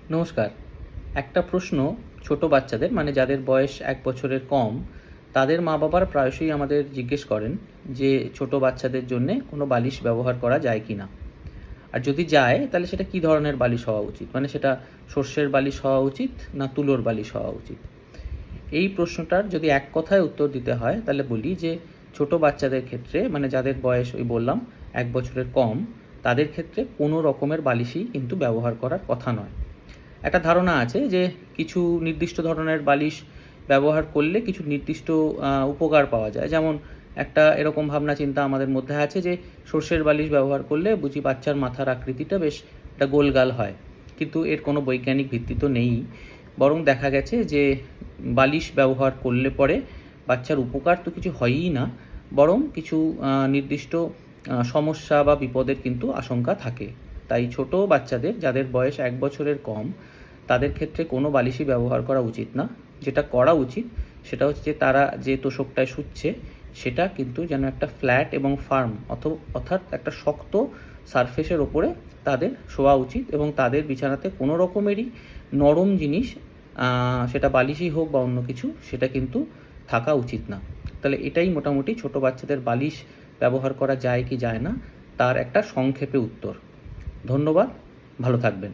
নমস্কার। একটা প্রশ্ন ছোট বাচ্চাদের মানে যাদের বয়স ১ বছরের কম, তাদের মা-বাবারা প্রায়শই আমাদের জিজ্ঞেস করেন যে ছোট বাচ্চাদের জন্যে কোনো বালিশ ব্যবহার করা যায় কি না? আর যদি যায় তাহলে সেটা কী ধরনের বালিশ হওয়া উচিত? মানে সেটা সর্ষের বালিশ হওয়া উচিত না তুলোর বালিশ হওয়া উচিত? এই প্রশ্নটার যদি এক কথায় উত্তর দিতে হয় তাহলে বলি যে ছোট বাচ্চাদের ক্ষেত্রে মানে যাদের বয়স ওই বললাম ১ বছরের কম, তাদের ক্ষেত্রে কোনো রকমের বালিশই কিন্তু ব্যবহার করার কথা নয়। একটা ধারণা আছে যে কিছু নির্দিষ্ট ধরনের বালিশ ব্যবহার করলে কিছু নির্দিষ্ট উপকার পাওয়া যায়। যেমন একটা এরকম ভাবনা চিন্তা আমাদের মধ্যে আছে যে সর্ষের বালিশ ব্যবহার করলে বুঝি বাচ্চার মাথার আকৃতিটা বেশ একটা গোলগাল হয়। কিন্তু এর কোনো বৈজ্ঞানিক ভিত্তি তো নেই। বরং দেখা গেছে যে বালিশ ব্যবহার করলে পরে বাচ্চার উপকার তো কিছু হয়ই না, বরং কিছু নির্দিষ্ট সমস্যা বা বিপদের কিন্তু আশঙ্কা থাকে। তাই ছোট বাচ্চাদের যাদের বয়স ১ বছরের কম, তাদের ক্ষেত্রে কোনো বালিশই ব্যবহার করা উচিত না। যেটা করা উচিত সেটা হচ্ছে যে তারা যে তোশকটায় শুচ্ছে সেটা কিন্তু যেন একটা ফ্ল্যাট এবং ফার্ম অর্থাৎ একটা শক্ত সারফেসের ওপরে তাদের শোয়া উচিত এবং তাদের বিছানাতে কোনো রকমেরই নরম জিনিস, সেটা বালিশই হোক বা অন্য কিছু, সেটা কিন্তু থাকা উচিত না। তাহলে এটাই মোটামুটি ছোট বাচ্চাদের বালিশ ব্যবহার করা যায় কি যায় না তার একটা সংক্ষেপে উত্তর। ধন্যবাদ, ভালো থাকবেন।